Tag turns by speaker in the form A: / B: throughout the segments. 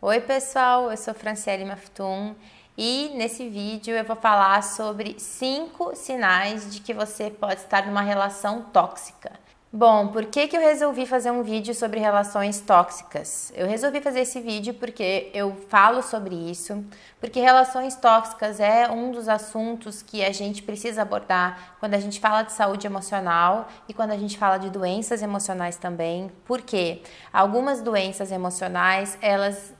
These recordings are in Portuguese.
A: Oi pessoal, eu sou Franciele Maftoum e nesse vídeo eu vou falar sobre 5 sinais de que você pode estar numa relação tóxica. Bom, por que eu resolvi fazer um vídeo sobre relações tóxicas? Eu resolvi fazer esse vídeo porque eu falo sobre isso, porque relações tóxicas é um dos assuntos que a gente precisa abordar quando a gente fala de saúde emocional e quando a gente fala de doenças emocionais também. Por quê? Algumas doenças emocionais, elas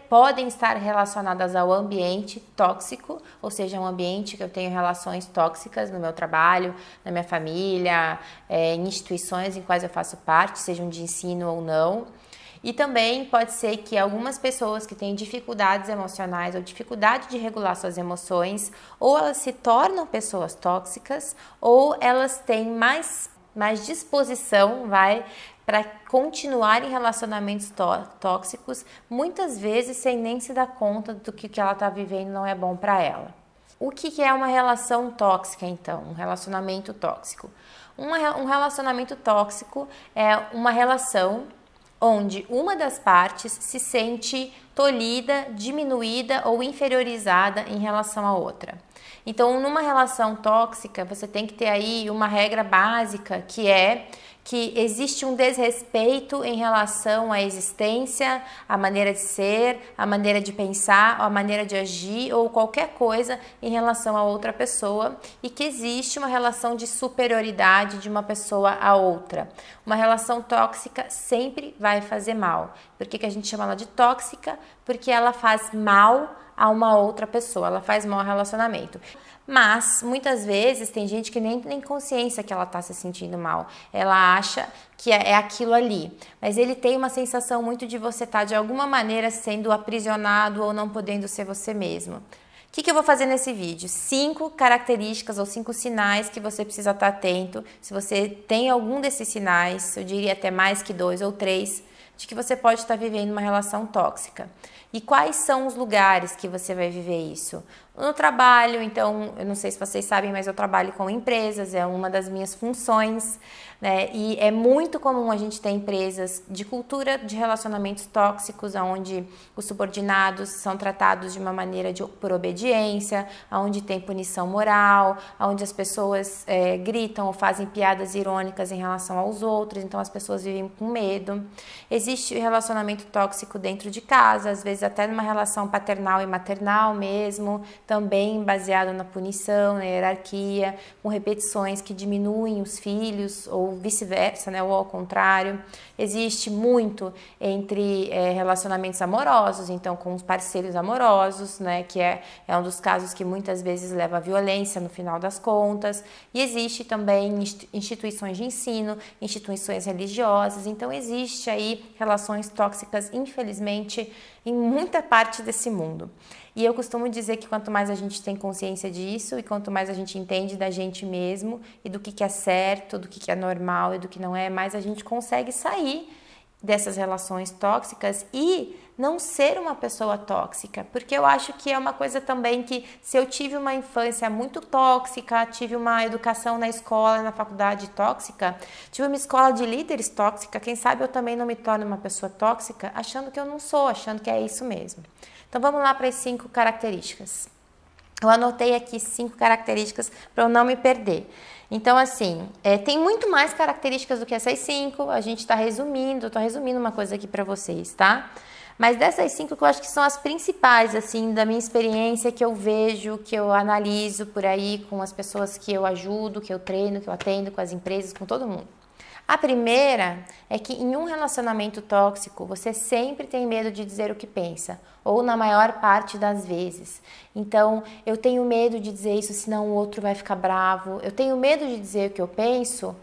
A: podem estar relacionadas ao ambiente tóxico, ou seja, um ambiente que eu tenho relações tóxicas no meu trabalho, na minha família, em instituições em quais eu faço parte, sejam de ensino ou não. E também pode ser que algumas pessoas que têm dificuldades emocionais ou dificuldade de regular suas emoções, ou elas se tornam pessoas tóxicas, ou elas têm mais disposição, para continuar em relacionamentos tóxicos, muitas vezes sem nem se dar conta do que ela está vivendo não é bom para ela. O que é uma relação tóxica, então? Um relacionamento tóxico? Um relacionamento tóxico é uma relação onde uma das partes se sente tolhida, diminuída ou inferiorizada em relação à outra. Então, numa relação tóxica, você tem que ter aí uma regra básica, que é que existe um desrespeito em relação à existência, à maneira de ser, à maneira de pensar, à maneira de agir ou qualquer coisa em relação a outra pessoa, e que existe uma relação de superioridade de uma pessoa a outra. Uma relação tóxica sempre vai fazer mal. Por que a gente chama ela de tóxica? Porque ela faz mal a uma outra pessoa, ela faz mal ao relacionamento. Mas, muitas vezes, tem gente que nem tem consciência que ela está se sentindo mal. Ela acha que é aquilo ali. Mas ele tem uma sensação muito de você estar, de alguma maneira, sendo aprisionado ou não podendo ser você mesmo. O que eu vou fazer nesse vídeo? 5 características ou 5 sinais que você precisa estar atento. Se você tem algum desses sinais, eu diria até mais que 2 ou 3, de que você pode estar vivendo uma relação tóxica. E quais são os lugares que você vai viver isso? No trabalho, então, eu não sei se vocês sabem, mas eu trabalho com empresas, é uma das minhas funções, né? E é muito comum a gente ter empresas de cultura de relacionamentos tóxicos, onde os subordinados são tratados de uma maneira por obediência, onde tem punição moral, onde as pessoas gritam ou fazem piadas irônicas em relação aos outros, então as pessoas vivem com medo. Existe relacionamento tóxico dentro de casa, às vezes até numa relação paternal e maternal mesmo, também baseado na punição, na hierarquia, com repetições que diminuem os filhos, ou vice-versa, né, ou ao contrário. Existe muito entre relacionamentos amorosos, então com os parceiros amorosos, né, que é um dos casos que muitas vezes leva à violência no final das contas. E existe também instituições de ensino, instituições religiosas, então existe aí relações tóxicas, infelizmente, em muita parte desse mundo. E eu costumo dizer que quanto mais a gente tem consciência disso e quanto mais a gente entende da gente mesmo e do que é certo, do que é normal e do que não é, mais a gente consegue sair dessas relações tóxicas e não ser uma pessoa tóxica, porque eu acho que é uma coisa também que, se eu tive uma infância muito tóxica, tive uma educação na escola, na faculdade tóxica, tive uma escola de líderes tóxica, quem sabe eu também não me torno uma pessoa tóxica achando que eu não sou, achando que é isso mesmo. Então vamos lá para as 5 características. Eu anotei aqui 5 características para eu não me perder. Então, assim, tem muito mais características do que essas 5. A gente está resumindo, eu estou resumindo uma coisa aqui para vocês, tá? Mas dessas 5 que eu acho que são as principais, assim, da minha experiência, que eu vejo, que eu analiso por aí com as pessoas que eu ajudo, que eu treino, que eu atendo, com as empresas, com todo mundo. A primeira é que em um relacionamento tóxico, você sempre tem medo de dizer o que pensa, ou na maior parte das vezes. Então, eu tenho medo de dizer isso, senão o outro vai ficar bravo. Eu tenho medo de dizer o que eu penso,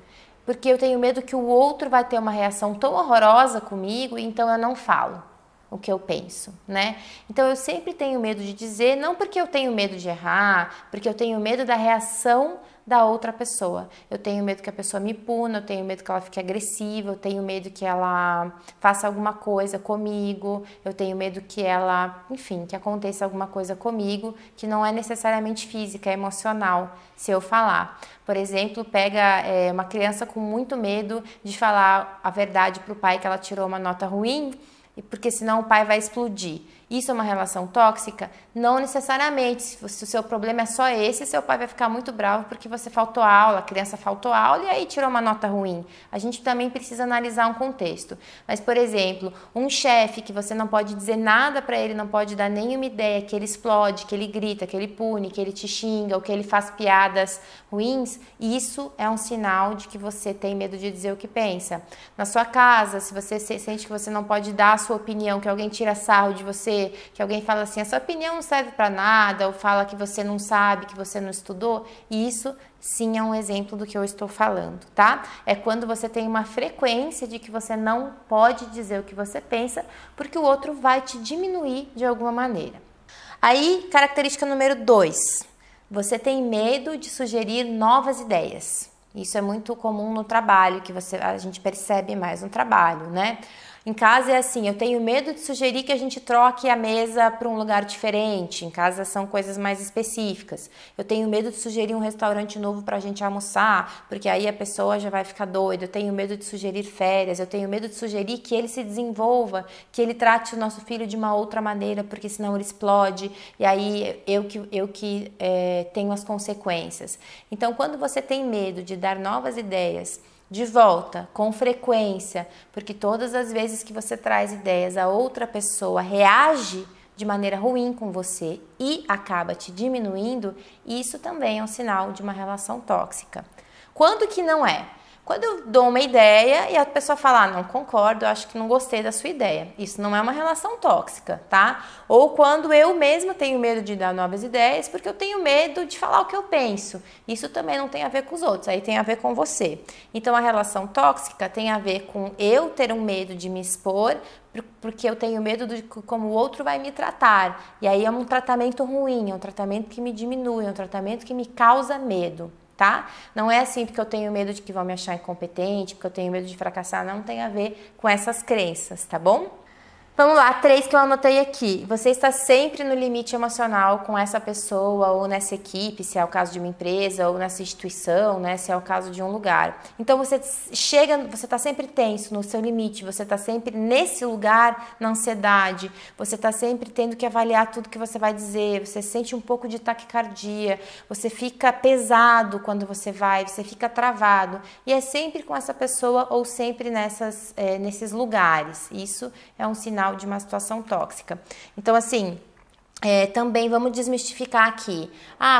A: porque eu tenho medo que o outro vai ter uma reação tão horrorosa comigo, então eu não falo o que eu penso, né? Então, eu sempre tenho medo de dizer, não porque eu tenho medo de errar, porque eu tenho medo da reação da outra pessoa. Eu tenho medo que a pessoa me puna, eu tenho medo que ela fique agressiva, eu tenho medo que ela faça alguma coisa comigo, eu tenho medo que ela, enfim, que aconteça alguma coisa comigo que não é necessariamente física, é emocional, se eu falar. Por exemplo, pega uma criança com muito medo de falar a verdade para o pai que ela tirou uma nota ruim, porque senão o pai vai explodir. Isso é uma relação tóxica? Não necessariamente. Se o seu problema é só esse, seu pai vai ficar muito bravo porque você faltou aula, a criança faltou aula e aí tirou uma nota ruim. A gente também precisa analisar um contexto. Mas, por exemplo, um chefe que você não pode dizer nada para ele, não pode dar nenhuma ideia, que ele explode, que ele grita, que ele pune, que ele te xinga ou que ele faz piadas ruins, isso é um sinal de que você tem medo de dizer o que pensa. Na sua casa, se você sente que você não pode dar a sua opinião, que alguém tira sarro de você, que alguém fala assim, a sua opinião não serve para nada, ou fala que você não sabe, que você não estudou, isso sim é um exemplo do que eu estou falando, tá? É quando você tem uma frequência de que você não pode dizer o que você pensa, porque o outro vai te diminuir de alguma maneira. Aí, característica número 2, você tem medo de sugerir novas ideias. Isso é muito comum no trabalho, que a gente percebe mais no trabalho, né? Em casa é assim, eu tenho medo de sugerir que a gente troque a mesa para um lugar diferente. Em casa são coisas mais específicas. Eu tenho medo de sugerir um restaurante novo para a gente almoçar, porque aí a pessoa já vai ficar doida. Eu tenho medo de sugerir férias. Eu tenho medo de sugerir que ele se desenvolva, que ele trate o nosso filho de uma outra maneira, porque senão ele explode. E aí eu que tenho as consequências. Então, quando você tem medo de dar novas ideias, de volta, com frequência, porque todas as vezes que você traz ideias, a outra pessoa reage de maneira ruim com você e acaba te diminuindo, isso também é um sinal de uma relação tóxica. Quando que não é? Quando eu dou uma ideia e a pessoa fala, não concordo, eu acho que não gostei da sua ideia. Isso não é uma relação tóxica, tá? Ou quando eu mesma tenho medo de dar novas ideias, porque eu tenho medo de falar o que eu penso. Isso também não tem a ver com os outros, aí tem a ver com você. Então a relação tóxica tem a ver com eu ter um medo de me expor, porque eu tenho medo de como o outro vai me tratar. E aí é um tratamento ruim, é um tratamento que me diminui, é um tratamento que me causa medo. Tá? Não é assim porque eu tenho medo de que vão me achar incompetente, porque eu tenho medo de fracassar, não tem a ver com essas crenças, tá bom? Vamos lá, 3 que eu anotei aqui. Você está sempre no limite emocional com essa pessoa ou nessa equipe, se é o caso de uma empresa ou nessa instituição, né, se é o caso de um lugar. Então você está sempre tenso no seu limite, você está sempre nesse lugar na ansiedade, você está sempre tendo que avaliar tudo que você vai dizer, você sente um pouco de taquicardia, você fica pesado quando você fica travado. E é sempre com essa pessoa ou sempre nesses lugares. Isso é um sinal de uma situação tóxica. Então, assim, também vamos desmistificar aqui.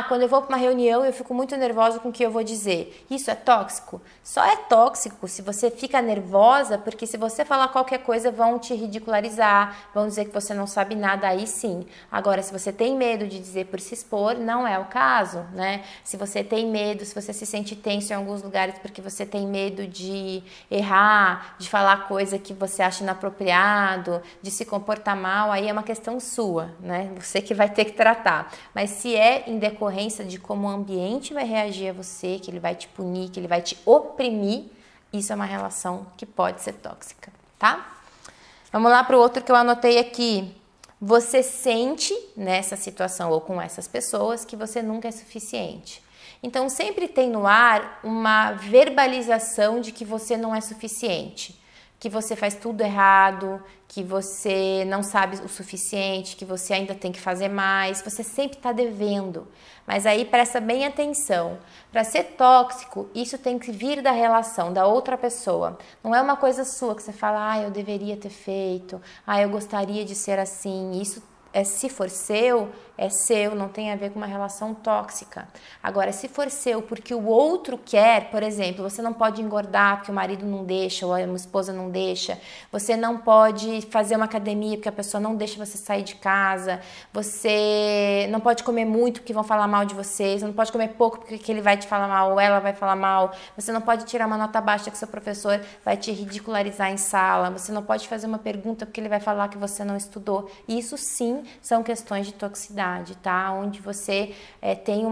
A: Quando eu vou para uma reunião eu fico muito nervosa com o que eu vou dizer. Isso é tóxico? Só é tóxico se você fica nervosa, porque se você falar qualquer coisa vão te ridicularizar, vão dizer que você não sabe nada, aí sim. Agora, se você tem medo de dizer por se expor, não é o caso, né? Se você tem medo, se você se sente tenso em alguns lugares porque você tem medo de errar, de falar coisa que você acha inapropriado, de se comportar mal, aí é uma questão sua, né? Você que vai ter que tratar. Mas se é em decorrência de como o ambiente vai reagir a você, que ele vai te punir, que ele vai te oprimir, isso é uma relação que pode ser tóxica, tá? Vamos lá para o outro que eu anotei aqui. Você sente nessa situação ou com essas pessoas que você nunca é suficiente. Então sempre tem no ar uma verbalização de que você não é suficiente, que você faz tudo errado, que você não sabe o suficiente, que você ainda tem que fazer mais, você sempre está devendo. Mas aí presta bem atenção, para ser tóxico, isso tem que vir da relação, da outra pessoa. Não é uma coisa sua que você fala, eu deveria ter feito, eu gostaria de ser assim, isso se for seu, é seu, não tem a ver com uma relação tóxica. Agora, se for seu porque o outro quer, por exemplo, você não pode engordar porque o marido não deixa ou a esposa não deixa, você não pode fazer uma academia porque a pessoa não deixa você sair de casa, você não pode comer muito porque vão falar mal de você, você não pode comer pouco porque ele vai te falar mal ou ela vai falar mal, você não pode tirar uma nota baixa que seu professor vai te ridicularizar em sala, você não pode fazer uma pergunta porque ele vai falar que você não estudou. Isso sim são questões de toxicidade, tá? Onde você tem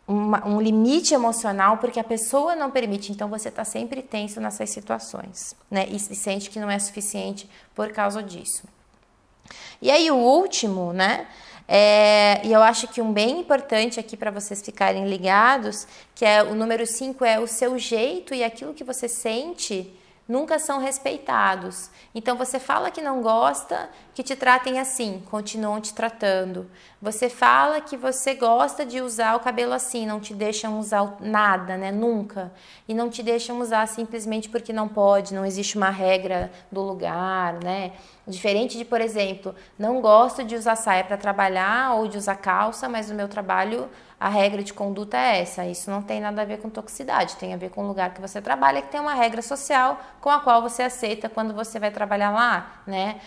A: um limite emocional porque a pessoa não permite, então você está sempre tenso nessas situações, né? E se sente que não é suficiente por causa disso. E aí o último, né? E eu acho que um bem importante aqui para vocês ficarem ligados, que é o número 5, é o seu jeito e aquilo que você sente nunca são respeitados. Então você fala que não gosta que te tratem assim, continuam te tratando. Você fala que você gosta de usar o cabelo assim, não te deixam usar nada, né? Nunca. E não te deixam usar simplesmente porque não pode, não existe uma regra do lugar, né? Diferente de, por exemplo, não gosto de usar saia para trabalhar ou de usar calça, mas no meu trabalho a regra de conduta é essa. Isso não tem nada a ver com toxicidade, tem a ver com o lugar que você trabalha, que tem uma regra social com a qual você aceita quando você vai trabalhar lá, né?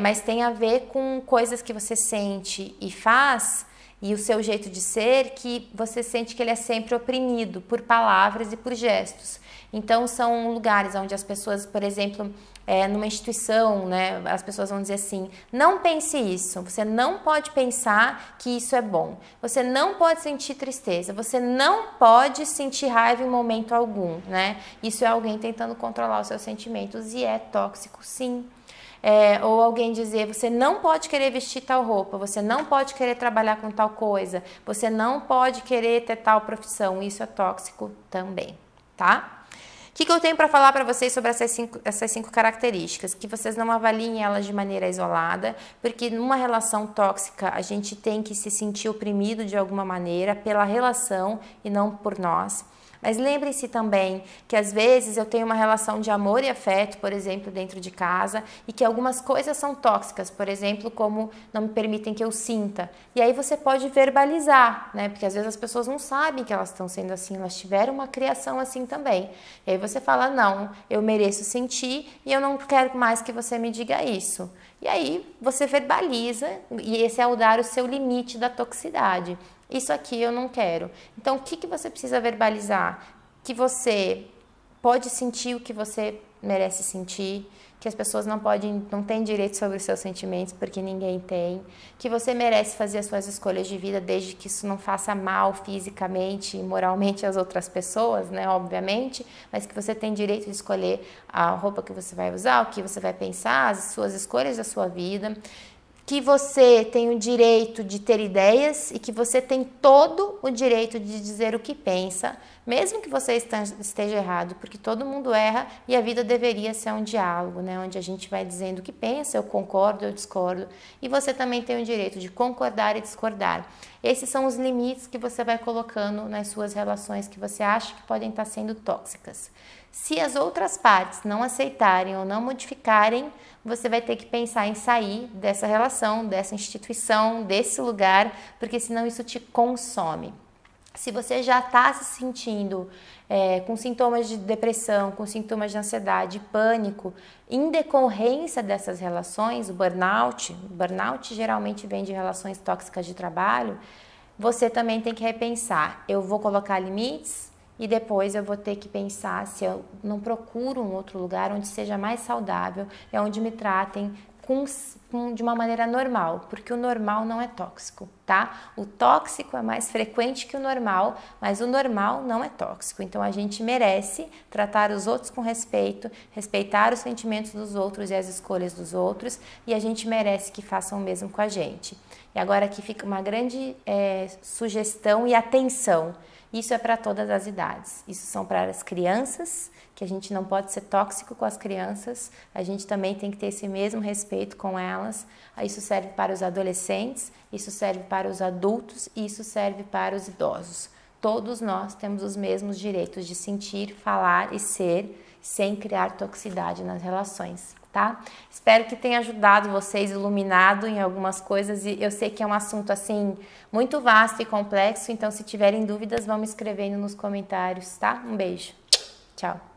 A: Mas tem a ver com coisas que você sente e faz e o seu jeito de ser, que você sente que ele é sempre oprimido por palavras e por gestos. Então são lugares onde as pessoas, por exemplo, numa instituição, né, as pessoas vão dizer assim, não pense isso, você não pode pensar que isso é bom, você não pode sentir tristeza, você não pode sentir raiva em momento algum, né? Isso é alguém tentando controlar os seus sentimentos e é tóxico, sim. Ou alguém dizer, você não pode querer vestir tal roupa, você não pode querer trabalhar com tal coisa, você não pode querer ter tal profissão, isso é tóxico também, tá? O que eu tenho para falar para vocês sobre essas cinco características? Que vocês não avaliem elas de maneira isolada, porque numa relação tóxica a gente tem que se sentir oprimido de alguma maneira pela relação e não por nós. Mas lembrem-se também que às vezes eu tenho uma relação de amor e afeto, por exemplo, dentro de casa, e que algumas coisas são tóxicas, por exemplo, como não me permitem que eu sinta. E aí você pode verbalizar, né? Porque às vezes as pessoas não sabem que elas estão sendo assim, elas tiveram uma criação assim também. E aí você fala, não, eu mereço sentir e eu não quero mais que você me diga isso. E aí você verbaliza, e esse é o dar o seu limite da toxicidade. Isso aqui eu não quero. Então, o que você precisa verbalizar? Que você pode sentir o que você merece sentir, que as pessoas não têm direito sobre os seus sentimentos, porque ninguém tem, que você merece fazer as suas escolhas de vida, desde que isso não faça mal fisicamente e moralmente às outras pessoas, né, obviamente, mas que você tem direito de escolher a roupa que você vai usar, o que você vai pensar, as suas escolhas da sua vida, que você tem o direito de ter ideias e que você tem todo o direito de dizer o que pensa, mesmo que você esteja errado, porque todo mundo erra e a vida deveria ser um diálogo, né? Onde a gente vai dizendo o que pensa, eu concordo, eu discordo, e você também tem o direito de concordar e discordar. Esses são os limites que você vai colocando nas suas relações que você acha que podem estar sendo tóxicas. Se as outras partes não aceitarem ou não modificarem, você vai ter que pensar em sair dessa relação, dessa instituição, desse lugar, porque senão isso te consome. Se você já está se sentindo com sintomas de depressão, com sintomas de ansiedade, pânico, em decorrência dessas relações, o burnout geralmente vem de relações tóxicas de trabalho, você também tem que repensar, eu vou colocar limites e depois eu vou ter que pensar se eu não procuro um outro lugar onde seja mais saudável e onde me tratem de uma maneira normal, porque o normal não é tóxico, tá? O tóxico é mais frequente que o normal, mas o normal não é tóxico. Então a gente merece tratar os outros com respeito, respeitar os sentimentos dos outros e as escolhas dos outros, e a gente merece que façam o mesmo com a gente. E agora aqui fica uma grande sugestão e atenção. Isso é para todas as idades. Isso são para as crianças, que a gente não pode ser tóxico com as crianças, a gente também tem que ter esse mesmo respeito com elas. Isso serve para os adolescentes, isso serve para os adultos e isso serve para os idosos. Todos nós temos os mesmos direitos de sentir, falar e ser, sem criar toxicidade nas relações, tá? Espero que tenha ajudado vocês, iluminado em algumas coisas, e eu sei que é um assunto assim muito vasto e complexo, então se tiverem dúvidas vão me escrevendo nos comentários, tá? Um beijo, tchau!